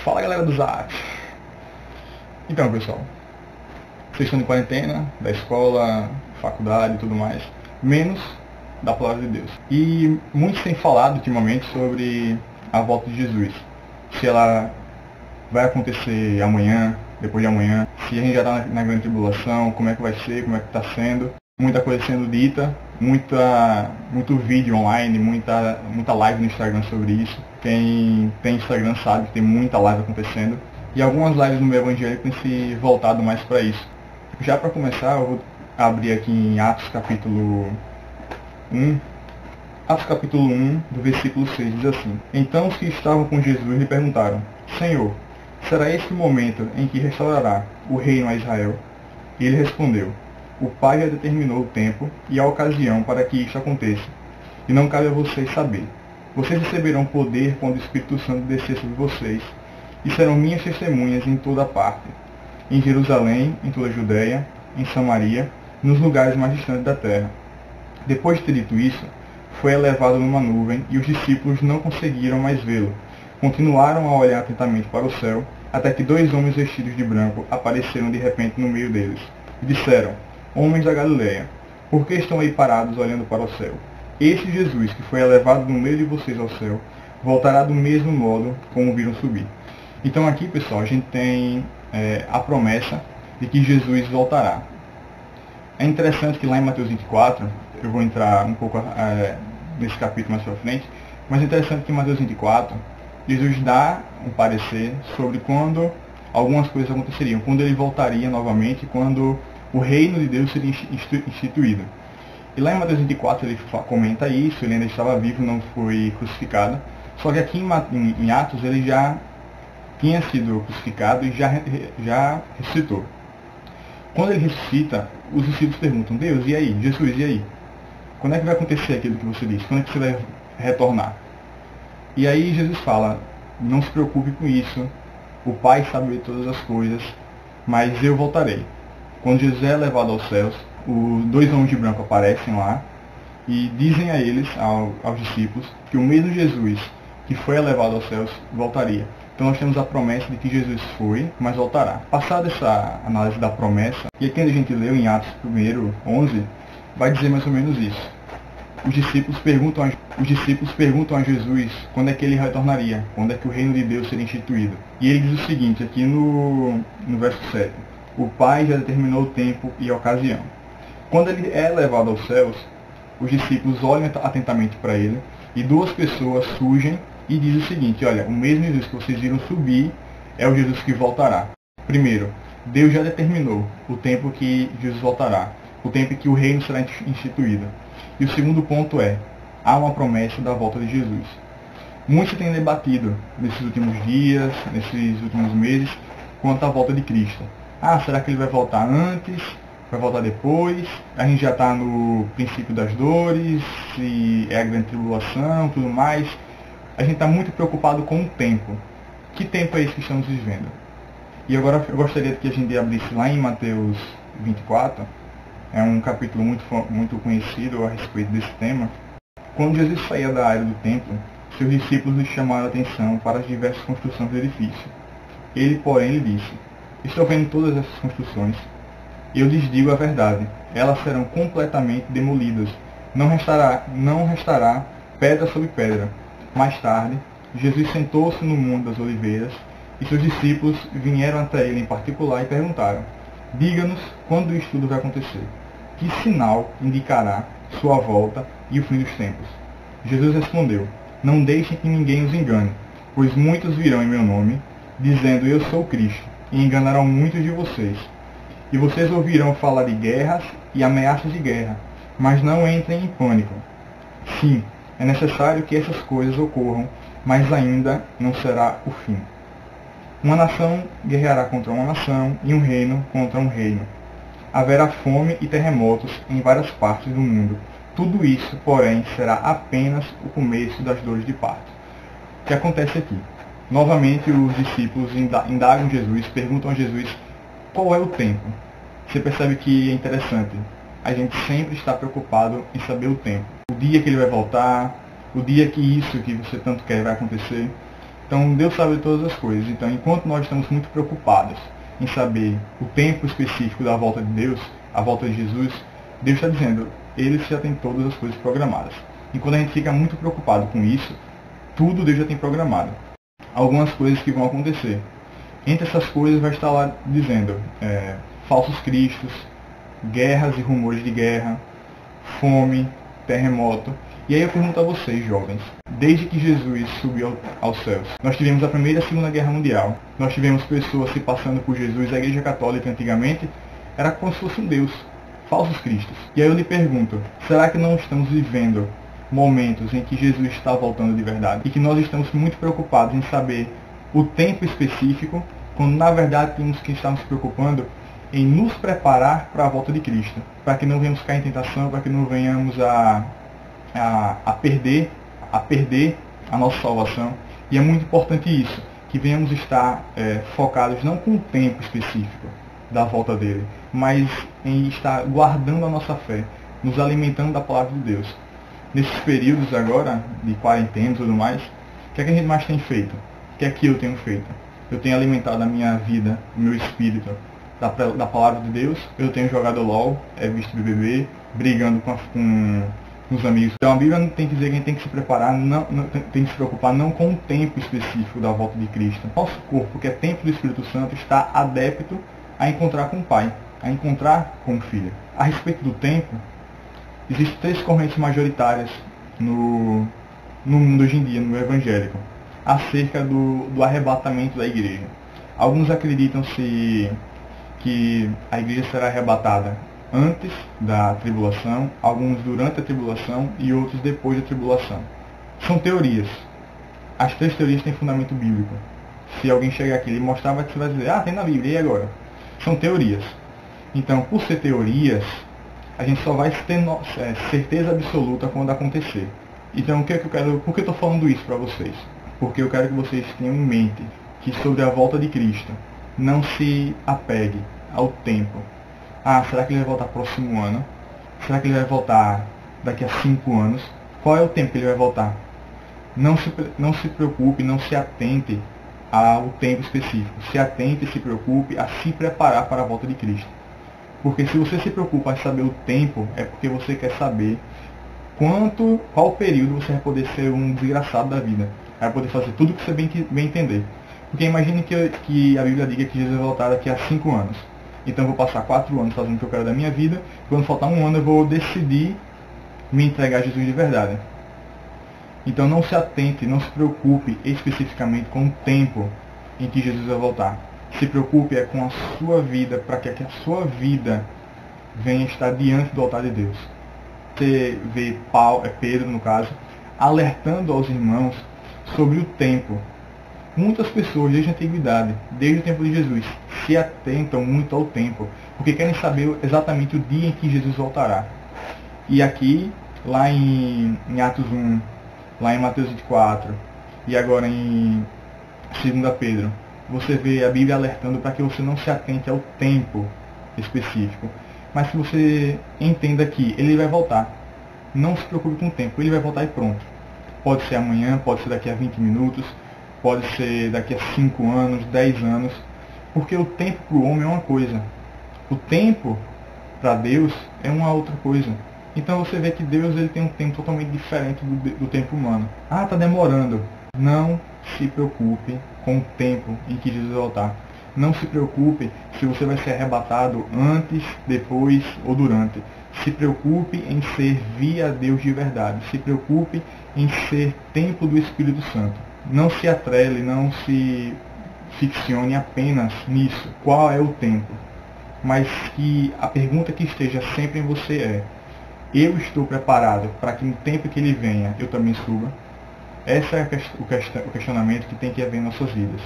Fala galera do Zap! Então pessoal, vocês estão de quarentena, da escola, faculdade e tudo mais, menos da palavra de Deus. E muitos têm falado ultimamente sobre a volta de Jesus. Se ela vai acontecer amanhã, depois de amanhã, se a gente já está na grande tribulação, como é que vai ser, como é que está sendo. Muita coisa sendo dita, muito vídeo online, muita live no Instagram sobre isso. Quem tem Instagram sabe que tem muita live acontecendo. E algumas lives no meu evangelho têm se voltado mais para isso. Já para começar, eu vou abrir aqui em Atos capítulo 1. Atos capítulo 1, do versículo 6, diz assim: Então os que estavam com Jesus lhe perguntaram: Senhor, será este o momento em que restaurará o reino a Israel? E ele respondeu: O Pai já determinou o tempo e a ocasião para que isto aconteça, e não cabe a vocês saber. Vocês receberão poder quando o Espírito Santo descer sobre vocês, e serão minhas testemunhas em toda parte, em Jerusalém, em toda a Judéia, em Samaria, nos lugares mais distantes da terra. Depois de ter dito isso, foi elevado numa nuvem, e os discípulos não conseguiram mais vê-lo. Continuaram a olhar atentamente para o céu, até que 2 homens vestidos de branco apareceram de repente no meio deles, e disseram: Homens da Galileia, por que estão aí parados olhando para o céu? Este Jesus, que foi elevado no meio de vocês ao céu, voltará do mesmo modo como o viram subir. Então aqui, pessoal, a gente tem a promessa de que Jesus voltará. É interessante que lá em Mateus 24, eu vou entrar um pouco nesse capítulo mais para frente, mas é interessante que em Mateus 24, Jesus dá um parecer sobre quando algumas coisas aconteceriam, quando ele voltaria novamente, quando o reino de Deus seria instituído. E lá em Mateus 24 ele comenta isso, ele ainda estava vivo, não foi crucificado. Só que aqui em Atos ele já tinha sido crucificado e já ressuscitou. Quando ele ressuscita, os discípulos perguntam: Deus, e aí? Jesus, e aí? Quando é que vai acontecer aquilo que você disse? Quando é que você vai retornar? E aí Jesus fala: não se preocupe com isso, o Pai sabe de todas as coisas, mas eu voltarei. Quando Jesus é levado aos céus, os 2 homens de branco aparecem lá e dizem a eles, aos discípulos, que o mesmo Jesus que foi elevado aos céus voltaria. Então nós temos a promessa de que Jesus foi, mas voltará. Passada essa análise da promessa, e aqui a gente leu em Atos 1:11, vai dizer mais ou menos isso. Os discípulos perguntam a Jesus quando é que ele retornaria, quando é que o reino de Deus seria instituído. E ele diz o seguinte, aqui no verso 7. O Pai já determinou o tempo e a ocasião. Quando ele é levado aos céus, os discípulos olham atentamente para ele, e 2 pessoas surgem e dizem o seguinte: olha, o mesmo Jesus que vocês viram subir é o Jesus que voltará. Primeiro, Deus já determinou o tempo que Jesus voltará, o tempo em que o reino será instituído. E o segundo ponto é: há uma promessa da volta de Jesus. Muitos têm debatido nesses últimos dias, nesses últimos meses, quanto à volta de Cristo. Será que ele vai voltar antes? Vai voltar depois? A gente já está no princípio das dores, se é a grande tribulação, tudo mais. A gente está muito preocupado com o tempo. Que tempo é esse que estamos vivendo? E agora eu gostaria que a gente abrisse lá em Mateus 24. É um capítulo muito conhecido a respeito desse tema. Quando Jesus saía da área do templo, seus discípulos lhe chamaram a atenção para as diversas construções do edifício. Ele, porém, lhe disse: Estou vendo todas essas construções. Eu lhes digo a verdade, elas serão completamente demolidas. Não restará pedra sobre pedra. Mais tarde, Jesus sentou-se no Monte das Oliveiras, e seus discípulos vieram até ele em particular e perguntaram: Diga-nos quando isso tudo vai acontecer. Que sinal indicará sua volta e o fim dos tempos? Jesus respondeu: Não deixem que ninguém os engane, pois muitos virão em meu nome, dizendo: Eu sou o Cristo, e enganarão muitos de vocês. E vocês ouvirão falar de guerras e ameaças de guerra, mas não entrem em pânico. Sim, é necessário que essas coisas ocorram, mas ainda não será o fim. Uma nação guerreará contra uma nação e um reino contra um reino. Haverá fome e terremotos em várias partes do mundo. Tudo isso, porém, será apenas o começo das dores de parto. O que acontece aqui? Novamente os discípulos indagam Jesus, perguntam a Jesus qual é o tempo. Você percebe que é interessante. A gente sempre está preocupado em saber o tempo. O dia que ele vai voltar, o dia que isso que você tanto quer vai acontecer. Então Deus sabe todas as coisas. Então enquanto nós estamos muito preocupados em saber o tempo específico da volta de Deus, a volta de Jesus, Deus está dizendo, Ele já tem todas as coisas programadas. E quando a gente fica muito preocupado com isso, tudo Deus já tem programado. Algumas coisas que vão acontecer. Entre essas coisas vai estar lá dizendo falsos cristos, guerras e rumores de guerra, fome, terremoto. E aí eu pergunto a vocês, jovens, desde que Jesus subiu aos céus, nós tivemos a Primeira e a Segunda Guerra Mundial, nós tivemos pessoas se passando por Jesus. A Igreja Católica antigamente era como se fosse um Deus, falsos cristos. E aí eu lhe pergunto, será que não estamos vivendo momentos em que Jesus está voltando de verdade e que nós estamos muito preocupados em saber o tempo específico, quando na verdade temos que estar nos preocupando em nos preparar para a volta de Cristo, para que não venhamos cair em tentação, para que não venhamos a perder a nossa salvação. E é muito importante isso, que venhamos estar focados não com o tempo específico da volta dele, mas em estar guardando a nossa fé, nos alimentando da palavra de Deus. Nesses períodos agora, de quarentena e tudo mais, o que é que a gente mais tem feito? O que é que eu tenho feito? Eu tenho alimentado a minha vida, o meu espírito, da palavra de Deus. Eu tenho jogado LOL, visto BBB, brigando com os amigos. Então a Bíblia não tem que dizer que a gente tem que se preparar, não tem que se preocupar não com o tempo específico da volta de Cristo. Nosso corpo, que é templo do Espírito Santo, está adepto a encontrar com o Pai, a encontrar com o Filho. A respeito do tempo, existem 3 correntes majoritárias no mundo hoje em dia, no evangélico, acerca do arrebatamento da igreja. Alguns acreditam que a igreja será arrebatada antes da tribulação, alguns durante a tribulação e outros depois da tribulação. São teorias. As 3 teorias têm fundamento bíblico. Se alguém chegar aqui e mostrar, você vai dizer, tem na Bíblia, e agora? São teorias. Então, por ser teorias, a gente só vai ter certeza absoluta quando acontecer. Então, por que eu estou falando isso para vocês? Porque eu quero que vocês tenham em mente que sobre a volta de Cristo, não se apegue ao tempo. Será que ele vai voltar próximo ano? Será que ele vai voltar daqui a 5 anos? Qual é o tempo que ele vai voltar? Não se preocupe, não se atente ao tempo específico. Se atente e se preocupe a se preparar para a volta de Cristo. Porque se você se preocupa em saber o tempo, é porque você quer saber qual período você vai poder ser um desgraçado da vida. Vai poder fazer tudo o que você bem entender. Porque imagine que a Bíblia diga que Jesus vai voltar daqui a 5 anos. Então eu vou passar 4 anos fazendo o que eu quero da minha vida. Quando faltar 1 ano eu vou decidir me entregar a Jesus de verdade. Então não se atente, não se preocupe especificamente com o tempo em que Jesus vai voltar. Se preocupe com a sua vida, para que a sua vida venha estar diante do altar de Deus. Você vê Pedro, no caso, alertando aos irmãos sobre o tempo. Muitas pessoas, desde a antiguidade, desde o tempo de Jesus, se atentam muito ao tempo, porque querem saber exatamente o dia em que Jesus voltará. E aqui, lá em Atos 1, lá em Mateus 24, e agora em 2 Pedro, você vê a Bíblia alertando para que você não se atente ao tempo específico, mas que você entenda que ele vai voltar. Não se preocupe com o tempo, ele vai voltar e pronto. Pode ser amanhã, pode ser daqui a 20 minutos, pode ser daqui a 5 anos, 10 anos, porque o tempo para o homem é uma coisa, o tempo para Deus é uma outra coisa. Então você vê que Deus ele tem um tempo totalmente diferente do tempo humano. Está demorando. Não se preocupe com o tempo em que Jesus vai voltar. Não se preocupe se você vai ser arrebatado antes, depois ou durante. Se preocupe em servir a Deus de verdade. Se preocupe em ser templo do Espírito Santo. Não se atrele, não se ficcione apenas nisso. Qual é o tempo? Mas que a pergunta que esteja sempre em você é: eu estou preparado para que no tempo que ele venha eu também suba? Esse é o questionamento que tem que haver em nossas vidas.